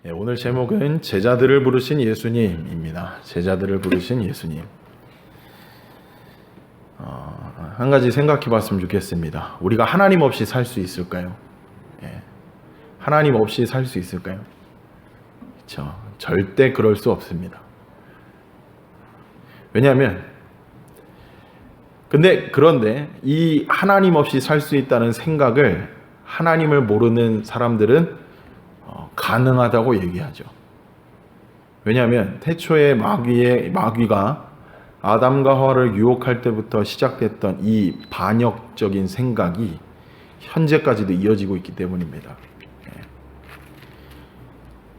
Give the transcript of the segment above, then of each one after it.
오늘 제목은 제자들을 부르신 예수님입니다. 제자들을 부르신 예수님. 한 가지 생각해 봤으면 좋겠습니다. 우리가 하나님 없이 살 수 있을까요? 하나님 없이 살 수 있을까요? 그렇죠. 절대 그럴 수 없습니다. 왜냐하면 그런데 이 하나님 없이 살 수 있다는 생각을 하나님을 모르는 사람들은 가능하다고 얘기하죠. 왜냐하면 태초에 마귀가 아담과 하와를 유혹할 때부터 시작됐던 이 반역적인 생각이 현재까지도 이어지고 있기 때문입니다.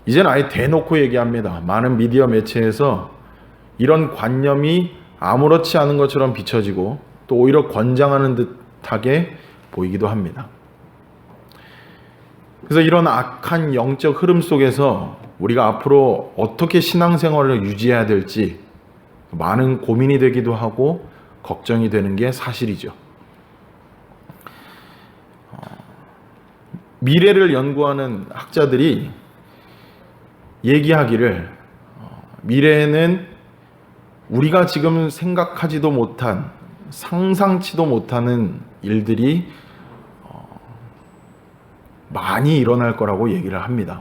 이제는 아예 대놓고 얘기합니다. 많은 미디어 매체에서 이런 관념이 아무렇지 않은 것처럼 비춰지고 또 오히려 권장하는 듯하게 보이기도 합니다. 그래서 이런 악한 영적 흐름 속에서 우리가 앞으로 어떻게 신앙생활을 유지해야 될지 많은 고민이 되기도 하고 걱정이 되는 게 사실이죠. 미래를 연구하는 학자들이 얘기하기를 미래에는 우리가 지금 생각하지도 못한 상상치도 못하는 일들이 많이 일어날 거라고 얘기를 합니다.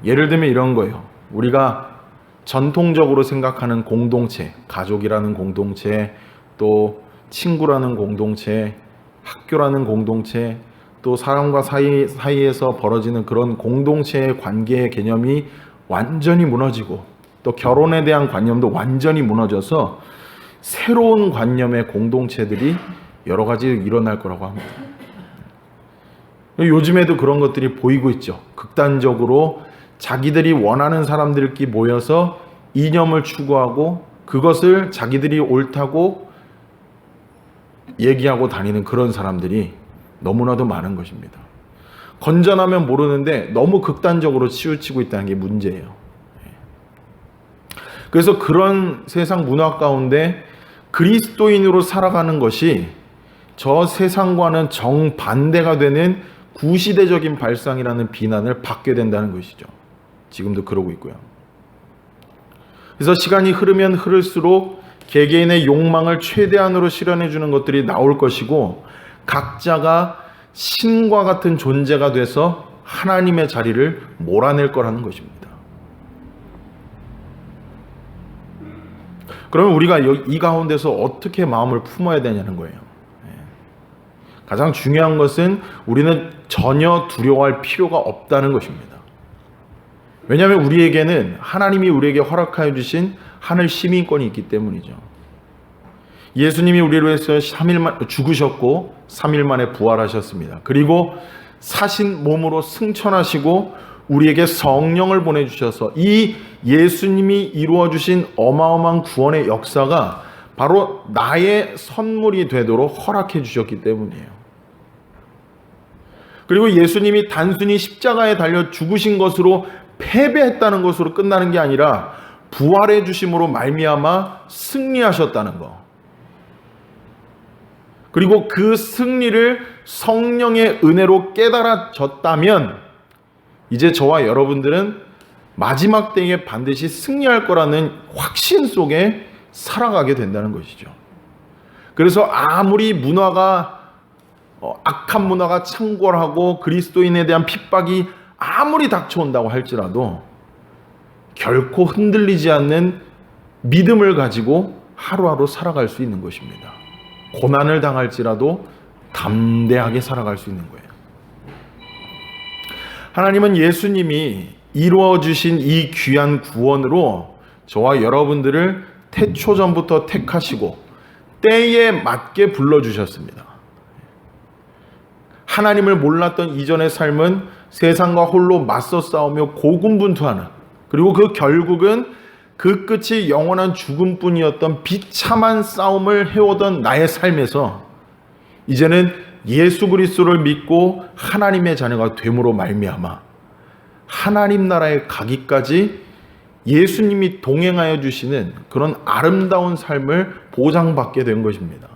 예를 들면 이런 거예요. 우리가 전통적으로 생각하는 공동체, 가족이라는 공동체, 또 친구라는 공동체, 학교라는 공동체, 또 사람과 사이에서 벌어지는 그런 공동체의 관계의 개념이 완전히 무너지고 또 결혼에 대한 관념도 완전히 무너져서 새로운 관념의 공동체들이 여러 가지 일어날 거라고 합니다. 요즘에도 그런 것들이 보이고 있죠. 극단적으로 자기들이 원하는 사람들끼리 모여서 이념을 추구하고 그것을 자기들이 옳다고 얘기하고 다니는 그런 사람들이 너무나도 많은 것입니다. 건전하면 모르는데 너무 극단적으로 치우치고 있다는 게 문제예요. 그래서 그런 세상 문화 가운데 그리스도인으로 살아가는 것이 저 세상과는 정반대가 되는 구시대적인 발상이라는 비난을 받게 된다는 것이죠. 지금도 그러고 있고요. 그래서 시간이 흐르면 흐를수록 개개인의 욕망을 최대한으로 실현해 주는 것들이 나올 것이고 각자가 신과 같은 존재가 돼서 하나님의 자리를 몰아낼 거라는 것입니다. 그러면 우리가 이 가운데서 어떻게 마음을 품어야 되냐는 거예요. 가장 중요한 것은 우리는 전혀 두려워할 필요가 없다는 것입니다. 왜냐하면 우리에게는 하나님이 우리에게 허락하여 주신 하늘 시민권이 있기 때문이죠. 예수님이 우리를 위해서 3일 죽으셨고 3일 만에 부활하셨습니다. 그리고 사신 몸으로 승천하시고 우리에게 성령을 보내주셔서 이 예수님이 이루어주신 어마어마한 구원의 역사가 바로 나의 선물이 되도록 허락해 주셨기 때문이에요. 그리고 예수님이 단순히 십자가에 달려 죽으신 것으로 패배했다는 것으로 끝나는 게 아니라 부활해 주심으로 말미암아 승리하셨다는 것. 그리고 그 승리를 성령의 은혜로 깨달아졌다면 이제 저와 여러분들은 마지막 때에 반드시 승리할 거라는 확신 속에 살아가게 된다는 것이죠. 그래서 아무리 악한 문화가 창궐하고 그리스도인에 대한 핍박이 아무리 닥쳐온다고 할지라도 결코 흔들리지 않는 믿음을 가지고 하루하루 살아갈 수 있는 것입니다. 고난을 당할지라도 담대하게 살아갈 수 있는 거예요. 하나님은 예수님이 이루어주신 이 귀한 구원으로 저와 여러분들을 태초전부터 택하시고 때에 맞게 불러주셨습니다. 하나님을 몰랐던 이전의 삶은 세상과 홀로 맞서 싸우며 고군분투하는, 그리고 그 결국은 그 끝이 영원한 죽음뿐이었던 비참한 싸움을 해오던 나의 삶에서 이제는 예수 그리스도를 믿고 하나님의 자녀가 됨으로 말미암아 하나님 나라에 가기까지 예수님이 동행하여 주시는 그런 아름다운 삶을 보장받게 된 것입니다.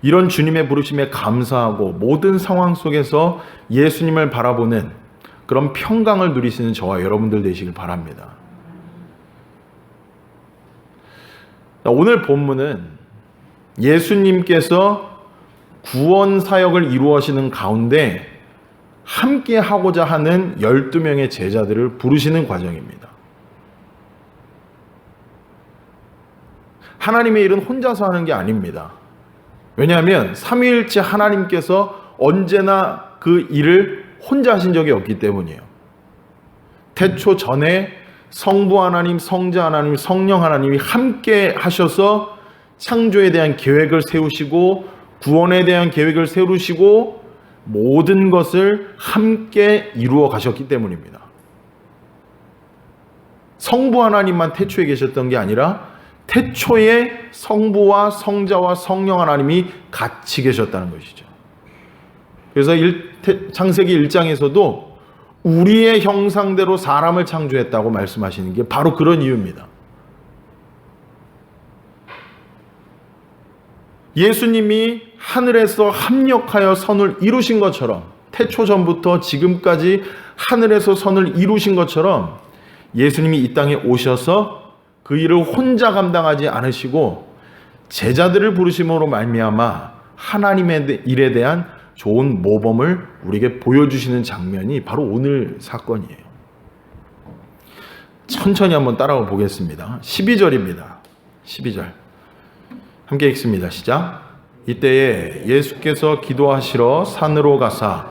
이런 주님의 부르심에 감사하고 모든 상황 속에서 예수님을 바라보는 그런 평강을 누리시는 저와 여러분들 되시길 바랍니다. 오늘 본문은 예수님께서 구원 사역을 이루어지는 가운데 함께 하고자 하는 12명의 제자들을 부르시는 과정입니다. 하나님의 일은 혼자서 하는 게 아닙니다. 왜냐하면 삼위일체 하나님께서 언제나 그 일을 혼자 하신 적이 없기 때문이에요. 태초 전에 성부 하나님, 성자 하나님, 성령 하나님이 함께 하셔서 창조에 대한 계획을 세우시고 구원에 대한 계획을 세우시고 모든 것을 함께 이루어 가셨기 때문입니다. 성부 하나님만 태초에 계셨던 게 아니라 태초에 성부와 성자와 성령 하나님이 같이 계셨다는 것이죠. 그래서 창세기 1장에서도 우리의 형상대로 사람을 창조했다고 말씀하시는 게 바로 그런 이유입니다. 예수님이 하늘에서 합력하여 선을 이루신 것처럼, 태초 전부터 지금까지 하늘에서 선을 이루신 것처럼 예수님이 이 땅에 오셔서 그 일을 혼자 감당하지 않으시고 제자들을 부르심으로 말미암아 하나님의 일에 대한 좋은 모범을 우리에게 보여주시는 장면이 바로 오늘 사건이에요. 천천히 한번 따라가 보겠습니다. 12절입니다. 12절 함께 읽습니다. 시작. 이때에 예수께서 기도하시러 산으로 가사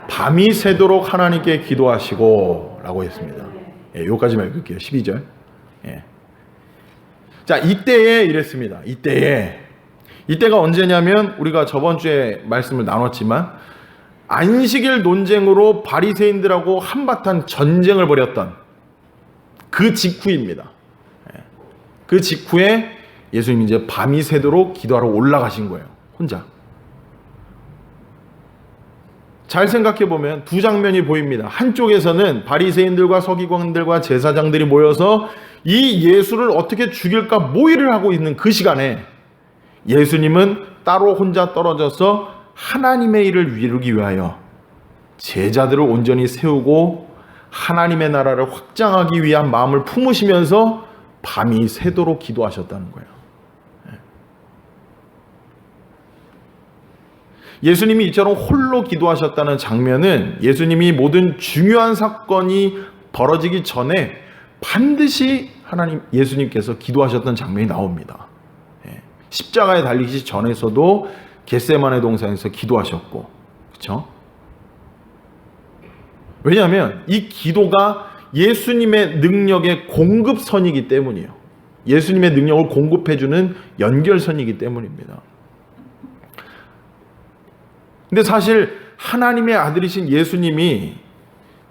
밤이 새도록 하나님께 기도하시고 라고 했습니다. 여기까지만 읽을게요. 12절. 자, 이때에 이랬습니다. 이때가 언제냐면 우리가 저번 주에 말씀을 나눴지만 안식일 논쟁으로 바리새인들하고 한바탕 전쟁을 벌였던 그 직후입니다. 그 직후에 예수님이 이제 밤이 새도록 기도하러 올라가신 거예요. 혼자. 잘 생각해 보면 두 장면이 보입니다. 한쪽에서는 바리새인들과 서기관들과 제사장들이 모여서 이 예수를 어떻게 죽일까 모의를 하고 있는 그 시간에 예수님은 따로 혼자 떨어져서 하나님의 일을 이루기 위하여 제자들을 온전히 세우고 하나님의 나라를 확장하기 위한 마음을 품으시면서 밤이 새도록 기도하셨다는 거예요. 예수님이 이처럼 홀로 기도하셨다는 장면은 예수님이 모든 중요한 사건이 벌어지기 전에 반드시 예수님께서 기도하셨던 장면이 나옵니다. 십자가에 달리기 전에서도 겟세마네 동산에서 기도하셨고, 그렇죠? 왜냐하면 이 기도가 예수님의 능력의 공급선이기 때문이에요. 예수님의 능력을 공급해주는 연결선이기 때문입니다. 근데 사실 하나님의 아들이신 예수님이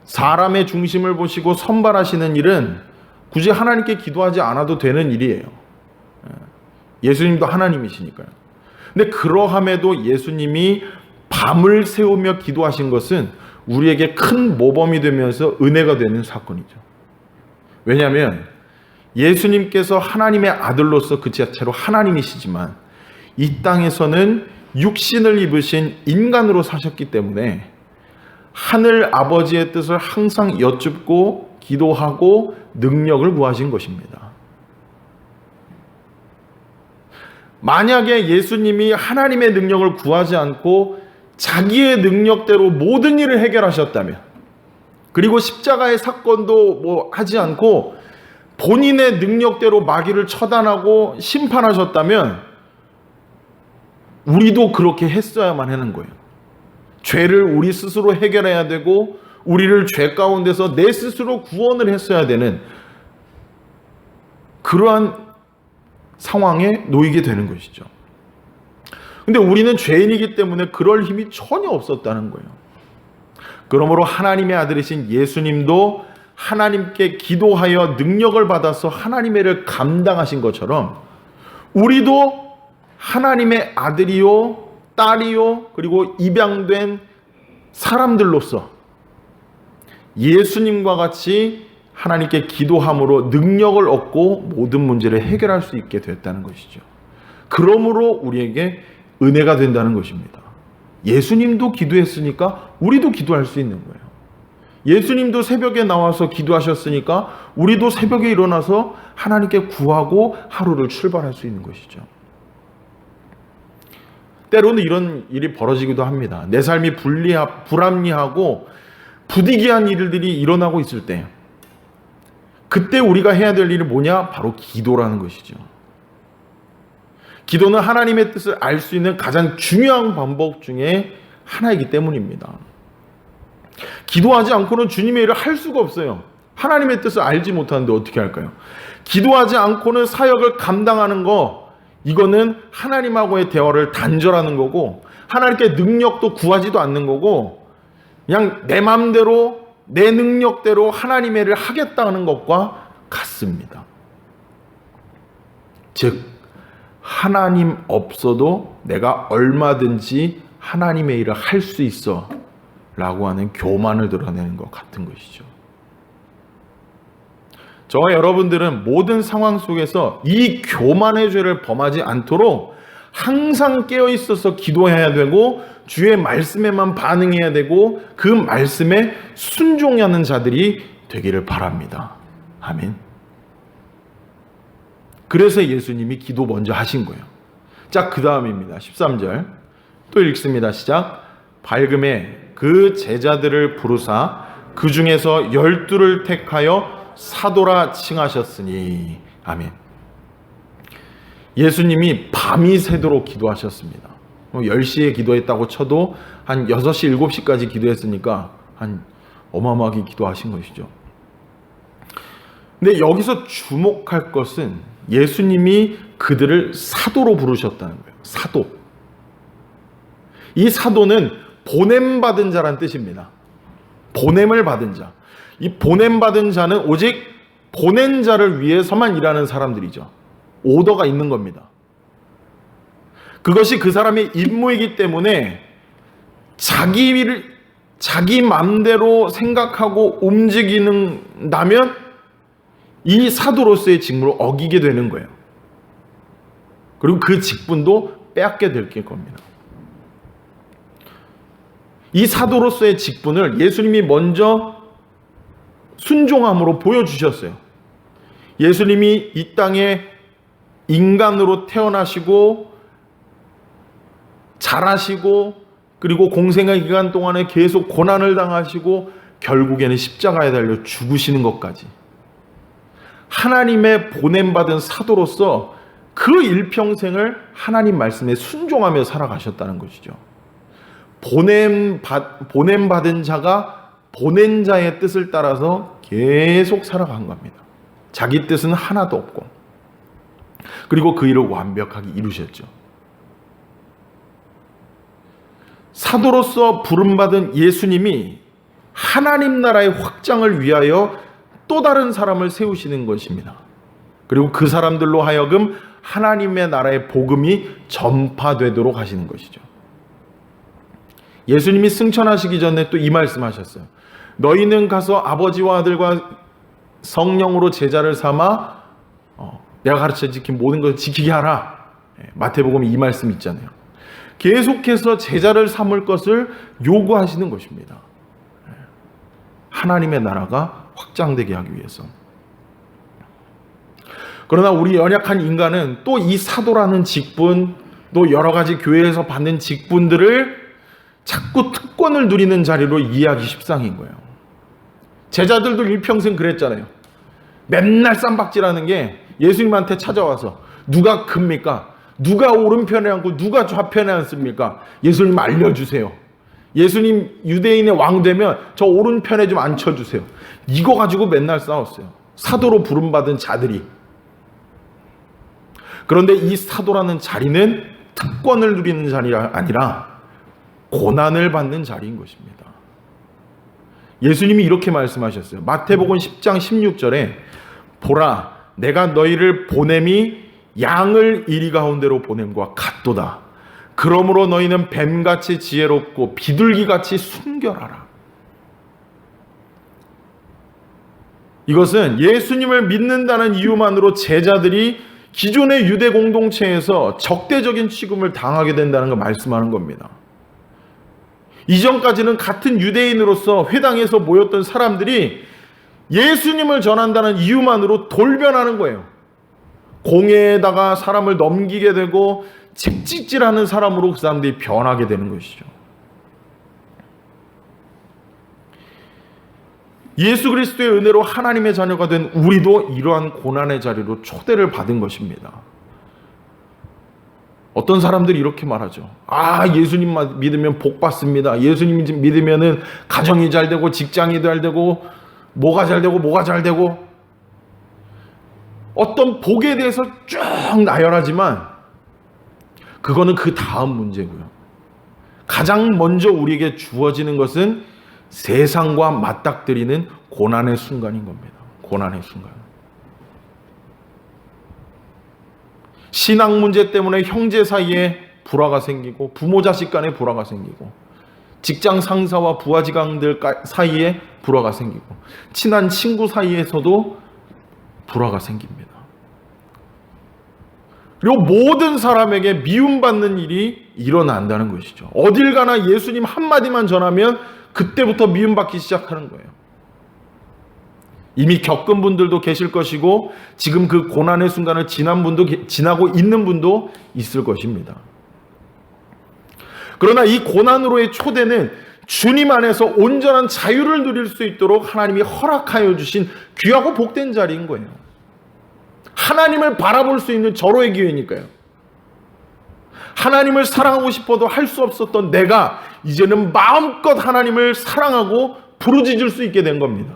사람의 중심을 보시고 선발하시는 일은 굳이 하나님께 기도하지 않아도 되는 일이에요. 예수님도 하나님이시니까요. 근데 그러함에도 예수님이 밤을 새우며 기도하신 것은 우리에게 큰 모범이 되면서 은혜가 되는 사건이죠. 왜냐하면 예수님께서 하나님의 아들로서 그 자체로 하나님이시지만 이 땅에서는 육신을 입으신 인간으로 사셨기 때문에 하늘 아버지의 뜻을 항상 여쭙고 기도하고 능력을 구하신 것입니다. 만약에 예수님이 하나님의 능력을 구하지 않고 자기의 능력대로 모든 일을 해결하셨다면, 그리고 십자가의 사건도 하지 않고 본인의 능력대로 마귀를 처단하고 심판하셨다면 우리도 그렇게 했어야만 하는 거예요. 죄를 우리 스스로 해결해야 되고 우리를 죄 가운데서 내 스스로 구원을 했어야 되는 그러한 상황에 놓이게 되는 것이죠. 근데 우리는 죄인이기 때문에 그럴 힘이 전혀 없었다는 거예요. 그러므로 하나님의 아들이신 예수님도 하나님께 기도하여 능력을 받아서 하나님의 일을 감당하신 것처럼 우리도 하나님의 아들이요, 딸이요, 그리고 입양된 사람들로서 예수님과 같이 하나님께 기도함으로 능력을 얻고 모든 문제를 해결할 수 있게 됐다는 것이죠. 그러므로 우리에게 은혜가 된다는 것입니다. 예수님도 기도했으니까 우리도 기도할 수 있는 거예요. 예수님도 새벽에 나와서 기도하셨으니까 우리도 새벽에 일어나서 하나님께 구하고 하루를 출발할 수 있는 것이죠. 때로는 이런 일이 벌어지기도 합니다. 내 삶이 불합리하고 부득이한 일들이 일어나고 있을 때, 그때 우리가 해야 될 일이 뭐냐? 바로 기도라는 것이죠. 기도는 하나님의 뜻을 알 수 있는 가장 중요한 방법 중에 하나이기 때문입니다. 기도하지 않고는 주님의 일을 할 수가 없어요. 하나님의 뜻을 알지 못하는데 어떻게 할까요? 기도하지 않고는 사역을 감당하는 거, 이거는 하나님하고의 대화를 단절하는 거고, 하나님께 능력도 구하지도 않는 거고, 그냥 내 마음대로 내 능력대로 하나님의 일을 하겠다는 것과 같습니다. 즉, 하나님 없어도 내가 얼마든지 하나님의 일을 할 수 있어 라고 하는 교만을 드러내는 것 같은 것이죠. 저와 여러분들은 모든 상황 속에서 이 교만의 죄를 범하지 않도록 항상 깨어 있어서 기도해야 되고, 주의 말씀에만 반응해야 되고, 그 말씀에 순종하는 자들이 되기를 바랍니다. 아멘. 그래서 예수님이 기도 먼저 하신 거예요. 자, 그 다음입니다. 13절 또 읽습니다. 시작. 밝음에 그 제자들을 부르사 그 중에서 12를 택하여 사도라 칭하셨으니. 아멘. 예수님이 밤이 새도록 기도하셨습니다. 10시에 기도했다고 쳐도 한 6시, 7시까지 기도했으니까 한 어마어마하게 기도하신 것이죠. 근데 여기서 주목할 것은 예수님이 그들을 사도로 부르셨다는 거예요. 사도. 이 사도는 보냄받은 자란 뜻입니다. 보냄을 받은 자. 이 보냄받은 자는 오직 보낸 자를 위해서만 일하는 사람들이죠. 오더가 있는 겁니다. 그것이 그 사람의 임무이기 때문에 자기 마음대로 생각하고 움직이는다면 이 사도로서의 직무를 어기게 되는 거예요. 그리고 그 직분도 빼앗게 될 겁니다. 이 사도로서의 직분을 예수님이 먼저 순종함으로 보여주셨어요. 예수님이 이 땅에 인간으로 태어나시고 자라시고, 그리고 공생의 기간 동안에 계속 고난을 당하시고 결국에는 십자가에 달려 죽으시는 것까지 하나님의 보냄받은 사도로서 그 일평생을 하나님 말씀에 순종하며 살아가셨다는 것이죠. 보냄받은 자가 보낸 자의 뜻을 따라서 계속 살아간 겁니다. 자기 뜻은 하나도 없고, 그리고 그 일을 완벽하게 이루셨죠. 사도로서 부름받은 예수님이 하나님 나라의 확장을 위하여 또 다른 사람을 세우시는 것입니다. 그리고 그 사람들로 하여금 하나님의 나라의 복음이 전파되도록 하시는 것이죠. 예수님이 승천하시기 전에 또 이 말씀하셨어요. 너희는 가서 아버지와 아들과 성령으로 제자를 삼아 내가 가르쳐 지킨 모든 것을 지키게 하라. 마태복음에 이 말씀 있잖아요. 계속해서 제자를 삼을 것을 요구하시는 것입니다. 하나님의 나라가 확장되게 하기 위해서. 그러나 우리 연약한 인간은 또 이 사도라는 직분, 또 여러 가지 교회에서 받는 직분들을 자꾸 특권을 누리는 자리로 이해하기 십상인 거예요. 제자들도 일평생 그랬잖아요. 맨날 쌈박질하는 게 예수님한테 찾아와서 누가 큽니까? 누가 오른편에 앉고 누가 좌편에 앉습니까? 예수님 알려주세요. 예수님 유대인의 왕 되면 저 오른편에 좀 앉혀주세요. 이거 가지고 맨날 싸웠어요. 사도로 부름받은 자들이. 그런데 이 사도라는 자리는 특권을 누리는 자리가 아니라 고난을 받는 자리인 것입니다. 예수님이 이렇게 말씀하셨어요. 마태복음 10장 16절에 보라, 내가 너희를 보냄이 양을 이리 가운데로 보냄과 같도다. 그러므로 너희는 뱀같이 지혜롭고 비둘기같이 순결하라. 이것은 예수님을 믿는다는 이유만으로 제자들이 기존의 유대 공동체에서 적대적인 취급을 당하게 된다는 걸 말씀하는 겁니다. 이전까지는 같은 유대인으로서 회당에서 모였던 사람들이 예수님을 전한다는 이유만으로 돌변하는 거예요. 공회에다가 사람을 넘기게 되고 책찍질하는 사람으로 그 사람들이 변하게 되는 것이죠. 예수 그리스도의 은혜로 하나님의 자녀가 된 우리도 이러한 고난의 자리로 초대를 받은 것입니다. 어떤 사람들이 이렇게 말하죠. 예수님만 믿으면 복 받습니다. 예수님 믿으면은 가정이 잘 되고 직장이 잘 되고 뭐가 잘 되고 어떤 복에 대해서 쭉 나열하지만 그거는 그 다음 문제고요. 가장 먼저 우리에게 주어지는 것은 세상과 맞닥뜨리는 고난의 순간인 겁니다. 고난의 순간. 신앙 문제 때문에 형제 사이에 불화가 생기고 부모 자식 간에 불화가 생기고 직장 상사와 부하직원들 사이에 불화가 생기고 친한 친구 사이에서도 불화가 생깁니다. 그리고 모든 사람에게 미움받는 일이 일어난다는 것이죠. 어딜 가나 예수님 한마디만 전하면 그때부터 미움받기 시작하는 거예요. 이미 겪은 분들도 계실 것이고 지금 그 고난의 순간을 지나고 있는 분도 있을 것입니다. 그러나 이 고난으로의 초대는 주님 안에서 온전한 자유를 누릴 수 있도록 하나님이 허락하여 주신 귀하고 복된 자리인 거예요. 하나님을 바라볼 수 있는 절호의 기회니까요. 하나님을 사랑하고 싶어도 할 수 없었던 내가 이제는 마음껏 하나님을 사랑하고 부르짖을 수 있게 된 겁니다.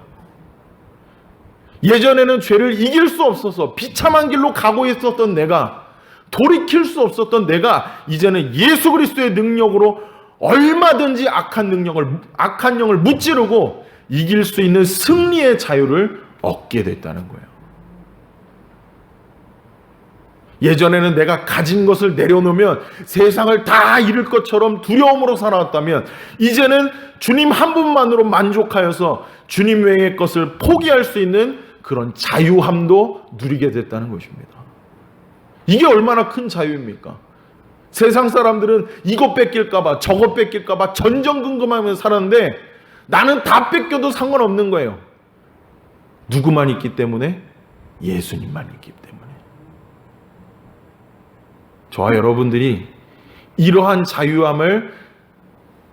예전에는 죄를 이길 수 없어서 비참한 길로 가고 있었던 내가, 돌이킬 수 없었던 내가 이제는 예수 그리스도의 능력으로 얼마든지 악한 영을 무찌르고 이길 수 있는 승리의 자유를 얻게 됐다는 거예요. 예전에는 내가 가진 것을 내려놓으면 세상을 다 잃을 것처럼 두려움으로 살아왔다면 이제는 주님 한 분만으로 만족하여서 주님 외의 것을 포기할 수 있는 그런 자유함도 누리게 됐다는 것입니다. 이게 얼마나 큰 자유입니까? 세상 사람들은 이것 뺏길까봐 저것 뺏길까봐 전전긍긍하면서 살았는데 나는 다 뺏겨도 상관없는 거예요. 누구만 있기 때문에? 예수님만 있기 때문에. 저와 여러분들이 이러한 자유함을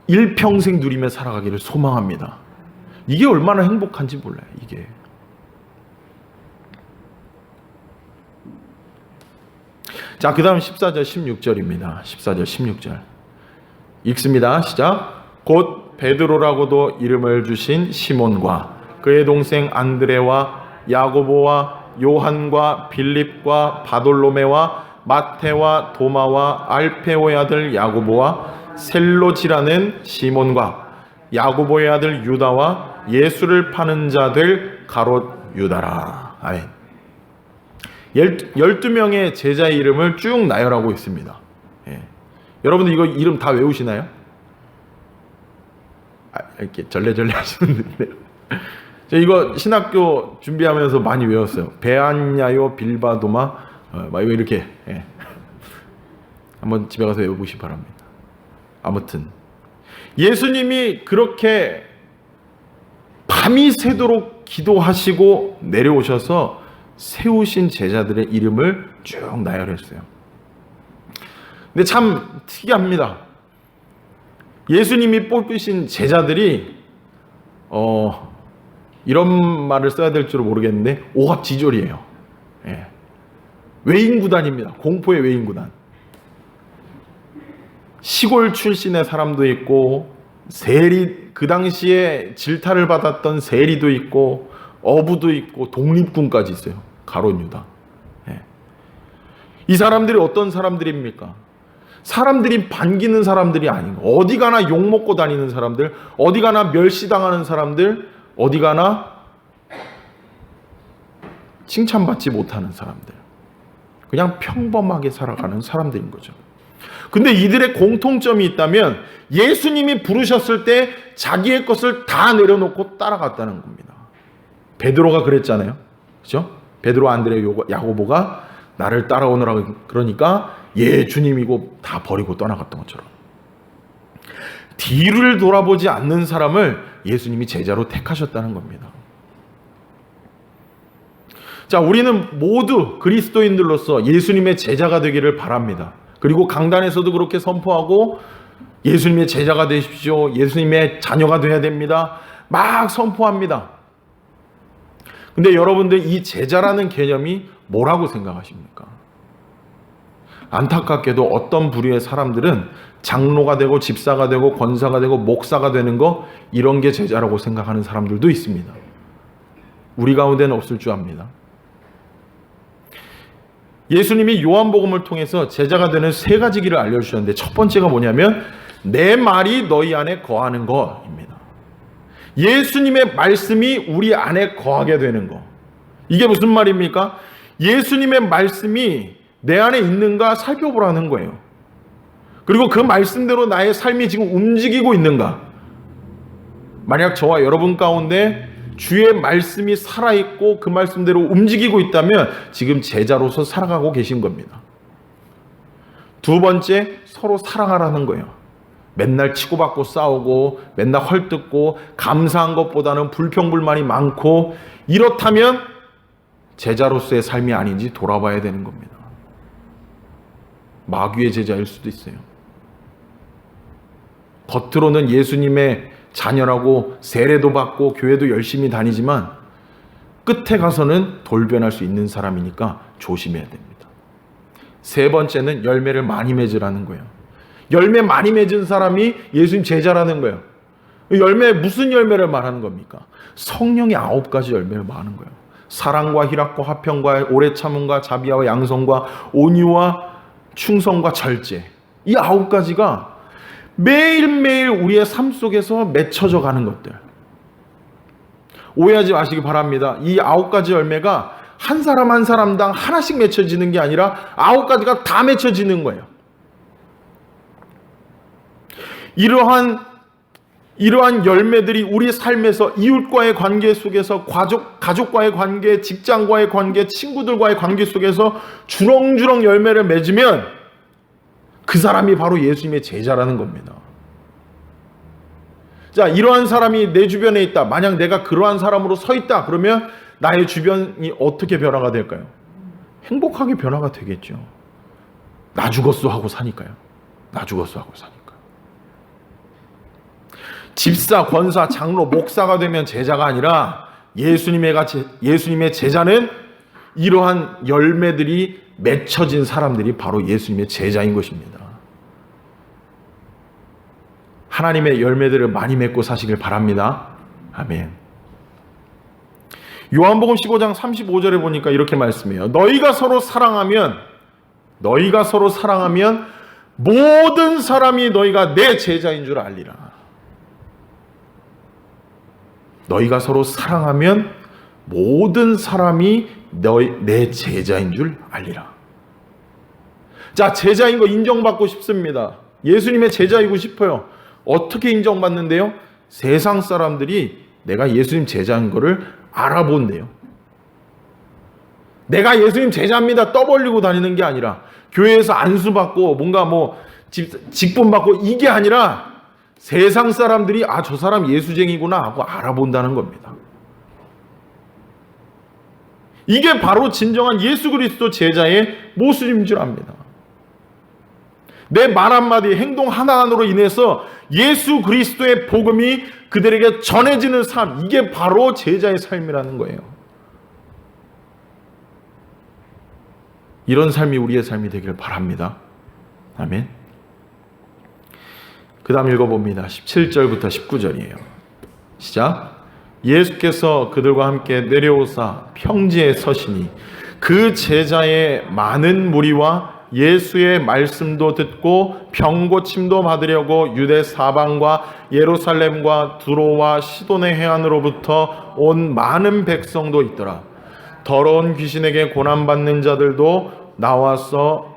일평생 누리며 살아가기를 소망합니다. 이게 얼마나 행복한지 몰라요. 이게. 자, 그 다음 14절 16절입니다. 14절 16절 읽습니다. 시작. 곧 베드로라고도 이름을 주신 시몬과 그의 동생 안드레와 야고보와 요한과 빌립과 바돌로메와 마테와 도마와 알페오의 아들 야고보와 셀로지라는 시몬과 야고보의 아들 유다와 예수를 파는 자들 가롯 유다라. 아멘. 12명의 제자의 이름을 쭉 나열하고 있습니다. 예. 여러분들 이거 이름 다 외우시나요? 이렇게 절레절레 하시는데 이거 신학교 준비하면서 많이 외웠어요. 베안야요 빌바도마 막 이렇게. 예. 한번 집에 가서 외워보시기 바랍니다. 아무튼 예수님이 그렇게 밤이 새도록 기도하시고 내려오셔서 세우신 제자들의 이름을 쭉 나열했어요. 근데 참 특이합니다. 예수님이 뽑으신 제자들이 이런 말을 써야 될 줄 모르겠는데 오합지졸이에요. 예. 외인구단입니다. 공포의 외인구단. 시골 출신의 사람도 있고 그 당시에 질타를 받았던 세리도 있고 어부도 있고 독립군까지 있어요. 가롯 유다. 예. 이 사람들이 어떤 사람들입니까? 사람들이 반기는 사람들이 아니고 어디 가나 욕먹고 다니는 사람들, 어디 가나 멸시당하는 사람들, 어디 가나 칭찬받지 못하는 사람들, 그냥 평범하게 살아가는 사람들인 거죠. 근데 이들의 공통점이 있다면 예수님이 부르셨을 때 자기의 것을 다 내려놓고 따라갔다는 겁니다. 베드로가 그랬잖아요. 그렇죠? 베드로, 안드레, 야고보가 나를 따라오느라 그러니까 예 주님이고 다 버리고 떠나갔던 것처럼 뒤를 돌아보지 않는 사람을 예수님이 제자로 택하셨다는 겁니다. 자, 우리는 모두 그리스도인들로서 예수님의 제자가 되기를 바랍니다. 그리고 강단에서도 그렇게 선포하고 예수님의 제자가 되십시오. 예수님의 자녀가 되어야 됩니다. 막 선포합니다. 근데 여러분들 이 제자라는 개념이 뭐라고 생각하십니까? 안타깝게도 어떤 부류의 사람들은 장로가 되고 집사가 되고 권사가 되고 목사가 되는 거 이런 게 제자라고 생각하는 사람들도 있습니다. 우리 가운데는 없을 줄 압니다. 예수님이 요한복음을 통해서 제자가 되는 세 가지 길을 알려주셨는데 첫 번째가 뭐냐면 내 말이 너희 안에 거하는 것입니다. 예수님의 말씀이 우리 안에 거하게 되는 것. 이게 무슨 말입니까? 예수님의 말씀이 내 안에 있는가 살펴보라는 거예요. 그리고 그 말씀대로 나의 삶이 지금 움직이고 있는가. 만약 저와 여러분 가운데 주의 말씀이 살아있고 그 말씀대로 움직이고 있다면 지금 제자로서 살아가고 계신 겁니다. 두 번째, 서로 사랑하라는 거예요. 맨날 치고받고 싸우고 맨날 헐뜯고 감사한 것보다는 불평불만이 많고 이렇다면 제자로서의 삶이 아닌지 돌아봐야 되는 겁니다. 마귀의 제자일 수도 있어요. 겉으로는 예수님의 자녀라고 세례도 받고 교회도 열심히 다니지만 끝에 가서는 돌변할 수 있는 사람이니까 조심해야 됩니다. 세 번째는 열매를 많이 맺으라는 거예요. 열매 많이 맺은 사람이 예수님 제자라는 거예요. 열매, 무슨 열매를 말하는 겁니까? 성령의 9가지 열매를 말하는 거예요. 사랑과 희락과 화평과 오래 참음과 자비와 양성과 온유와 충성과 절제. 이 9가지가 매일매일 우리의 삶 속에서 맺혀져 가는 것들. 오해하지 마시기 바랍니다. 이 9가지 열매가 한 사람 한 사람당 하나씩 맺혀지는 게 아니라 9가지가 다 맺혀지는 거예요. 이러한 열매들이 우리 삶에서 이웃과의 관계 속에서 가족과의 관계, 직장과의 관계, 친구들과의 관계 속에서 주렁주렁 열매를 맺으면 그 사람이 바로 예수님의 제자라는 겁니다. 자, 이러한 사람이 내 주변에 있다. 만약 내가 그러한 사람으로 서 있다. 그러면 나의 주변이 어떻게 변화가 될까요? 행복하게 변화가 되겠죠. 나 죽었어 하고 사니까요. 나 죽었어 하고 사니까. 집사, 권사, 장로, 목사가 되면 제자가 아니라 예수님의 제자는 이러한 열매들이 맺혀진 사람들이 바로 예수님의 제자인 것입니다. 하나님의 열매들을 많이 맺고 사시길 바랍니다. 아멘. 요한복음 15장 35절에 보니까 이렇게 말씀해요. 너희가 서로 사랑하면 모든 사람이 너희가 내 제자인 줄 알리라. 너희가 서로 사랑하면 모든 사람이 내 제자인 줄 알리라. 자, 제자인 거 인정받고 싶습니다. 예수님의 제자이고 싶어요. 어떻게 인정받는데요? 세상 사람들이 내가 예수님 제자인 거를 알아본대요. 내가 예수님 제자입니다 떠벌리고 다니는 게 아니라 교회에서 안수받고 뭔가 직분받고 이게 아니라 세상 사람들이 저 사람 예수쟁이구나 하고 알아본다는 겁니다. 이게 바로 진정한 예수 그리스도 제자의 모습인 줄 압니다. 내 말 한마디, 행동 하나하나로 인해서 예수 그리스도의 복음이 그들에게 전해지는 삶, 이게 바로 제자의 삶이라는 거예요. 이런 삶이 우리의 삶이 되기를 바랍니다. 아멘. 그 다음 읽어봅니다. 17절부터 19절이에요. 시작. 예수께서 그들과 함께 내려오사 평지에 서시니 그 제자의 많은 무리와 예수의 말씀도 듣고 병고침도 받으려고 유대 사방과 예루살렘과 두로와 시돈의 해안으로부터 온 많은 백성도 있더라. 더러운 귀신에게 고난받는 자들도 나와서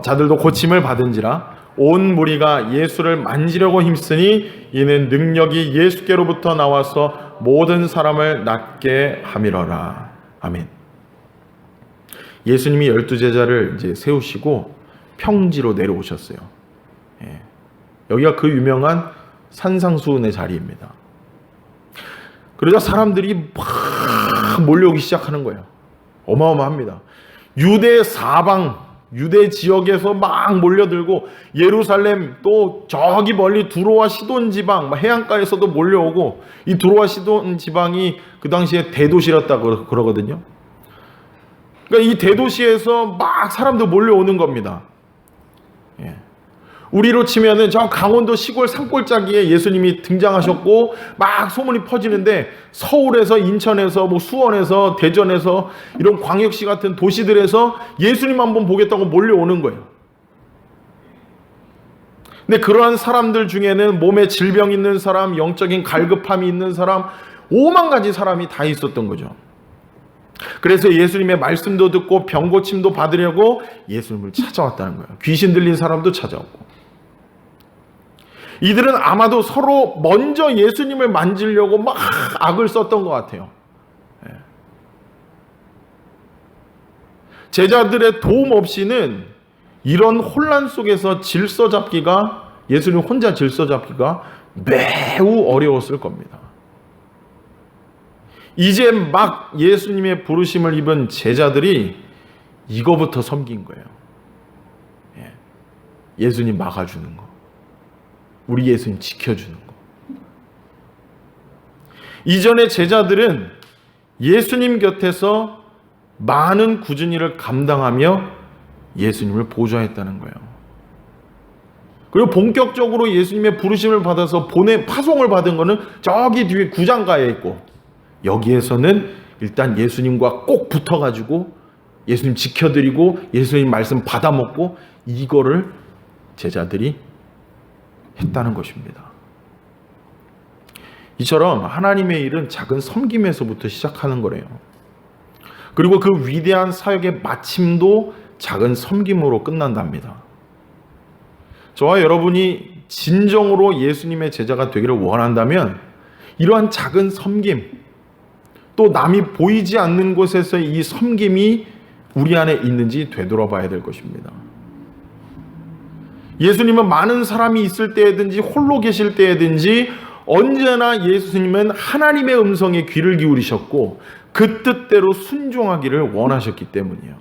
자들도 고침을 받은지라. 온 무리가 예수를 만지려고 힘쓰니 이는 능력이 예수께로부터 나와서 모든 사람을 낫게 함이러라. 아멘. 예수님이 12제자를 이제 세우시고 평지로 내려오셨어요. 예. 여기가 그 유명한 산상수훈의 자리입니다. 그러자 사람들이 막 몰려오기 시작하는 거예요. 어마어마합니다. 유대 사방, 유대 지역에서 막 몰려들고 예루살렘 또 저기 멀리 두로와 시돈 지방, 해안가에서도 몰려오고, 이 두로와 시돈 지방이 그 당시에 대도시였다고 그러거든요. 그러니까 이 대도시에서 막 사람들 몰려오는 겁니다. 예. 우리로 치면은 저 강원도 시골 산골짜기에 예수님이 등장하셨고 막 소문이 퍼지는데, 서울에서 인천에서 뭐 수원에서 대전에서 이런 광역시 같은 도시들에서 예수님 한번 보겠다고 몰려오는 거예요. 근데 그러한 사람들 중에는 몸에 질병 있는 사람, 영적인 갈급함이 있는 사람, 5만 가지 사람이 다 있었던 거죠. 그래서 예수님의 말씀도 듣고 병고침도 받으려고 예수님을 찾아왔다는 거예요. 귀신 들린 사람도 찾아왔고. 이들은 아마도 서로 먼저 예수님을 만지려고 막 악을 썼던 것 같아요. 제자들의 도움 없이는 이런 혼란 속에서 질서 잡기가, 예수님 혼자 질서 잡기가 매우 어려웠을 겁니다. 이제 막 예수님의 부르심을 입은 제자들이 이거부터 섬긴 거예요. 예수님 막아주는 거, 우리 예수님 지켜주는 거. 이전에 제자들은 예수님 곁에서 많은 꾸준히 일을 감당하며 예수님을 보좌했다는 거예요. 그리고 본격적으로 예수님의 부르심을 받아서 파송을 받은 거는 저기 뒤에 구장가에 있고, 여기에서는 일단 예수님과 꼭 붙어가지고 예수님 지켜드리고 예수님 말씀 받아먹고, 이거를 제자들이 했다는 것입니다. 이처럼 하나님의 일은 작은 섬김에서부터 시작하는 거래요. 그리고 그 위대한 사역의 마침도 작은 섬김으로 끝난답니다. 저와 여러분이 진정으로 예수님의 제자가 되기를 원한다면 이러한 작은 섬김, 또 남이 보이지 않는 곳에서의 이 섬김이 우리 안에 있는지 되돌아봐야 될 것입니다. 예수님은 많은 사람이 있을 때든지 홀로 계실 때든지 언제나 예수님은 하나님의 음성에 귀를 기울이셨고 그 뜻대로 순종하기를 원하셨기 때문이에요.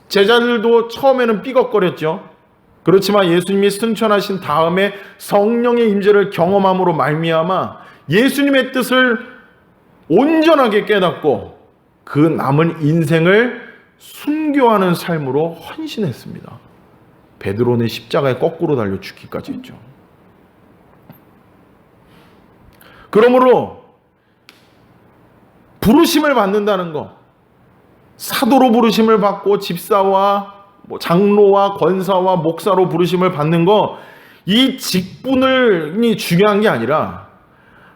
제자들도 처음에는 삐걱거렸죠. 그렇지만 예수님이 승천하신 다음에 성령의 임재를 경험함으로 말미암아 예수님의 뜻을 온전하게 깨닫고 그 남은 인생을 순교하는 삶으로 헌신했습니다. 베드로는 십자가에 거꾸로 달려 죽기까지 했죠. 그러므로 부르심을 받는다는 것, 사도로 부르심을 받고 집사와 장로와 권사와 목사로 부르심을 받는 것, 이 직분이 중요한 게 아니라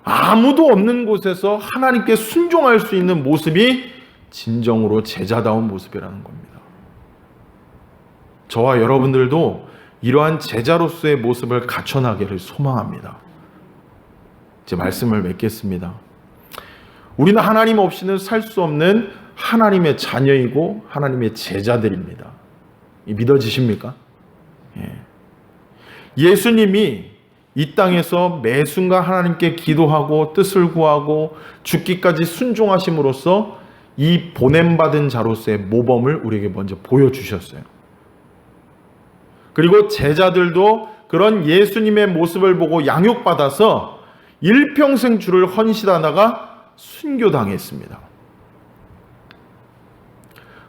아무도 없는 곳에서 하나님께 순종할 수 있는 모습이 진정으로 제자다운 모습이라는 겁니다. 저와 여러분들도 이러한 제자로서의 모습을 갖춰나기를 소망합니다. 이제 말씀을 맺겠습니다. 우리는 하나님 없이는 살 수 없는 하나님의 자녀이고 하나님의 제자들입니다. 믿어지십니까? 예수님이 이 땅에서 매 순간 하나님께 기도하고 뜻을 구하고 죽기까지 순종하심으로써 이 보냄받은 자로서의 모범을 우리에게 먼저 보여주셨어요. 그리고 제자들도 그런 예수님의 모습을 보고 양육받아서 일평생 주를 헌신하다가 순교당했습니다.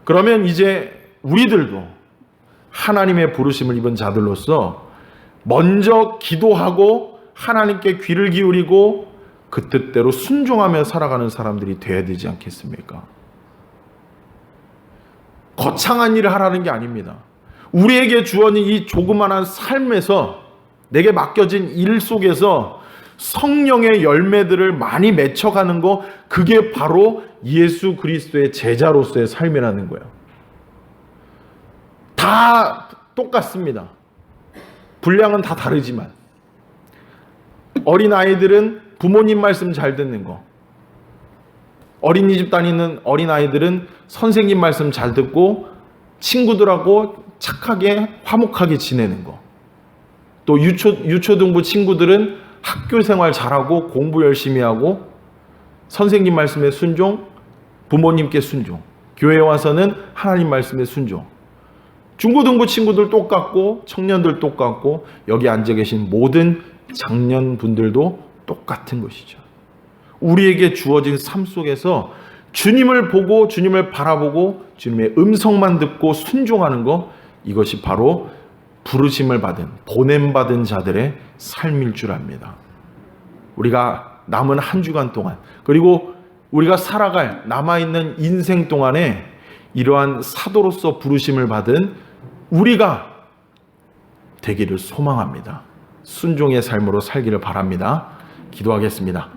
그러면 이제 우리들도 하나님의 부르심을 입은 자들로서 먼저 기도하고 하나님께 귀를 기울이고 그 뜻대로 순종하며 살아가는 사람들이 되어야 되지 않겠습니까? 거창한 일을 하라는 게 아닙니다. 우리에게 주어진 이 조그마한 삶에서, 내게 맡겨진 일 속에서 성령의 열매들을 많이 맺혀가는 거, 그게 바로 예수 그리스도의 제자로서의 삶이라는 거예요. 다 똑같습니다. 분량은 다 다르지만 어린아이들은 부모님 말씀 잘 듣는 거, 어린이집 다니는 어린아이들은 선생님 말씀 잘 듣고 친구들하고 착하게 화목하게 지내는 거. 또 유초등부 친구들은 학교 생활 잘하고 공부 열심히 하고 선생님 말씀에 순종, 부모님께 순종, 교회에 와서는 하나님 말씀에 순종. 중고등부 친구들 똑같고 청년들 똑같고 여기 앉아 계신 모든 장년분들도 똑같은 것이죠. 우리에게 주어진 삶 속에서 주님을 보고 주님을 바라보고 주님의 음성만 듣고 순종하는 것, 이것이 바로 부르심을 받은 보냄받은 자들의 삶일 줄 압니다. 우리가 남은 한 주간 동안 그리고 우리가 살아갈 남아있는 인생 동안에 이러한 사도로서 부르심을 받은 우리가 되기를 소망합니다. 순종의 삶으로 살기를 바랍니다. 기도하겠습니다.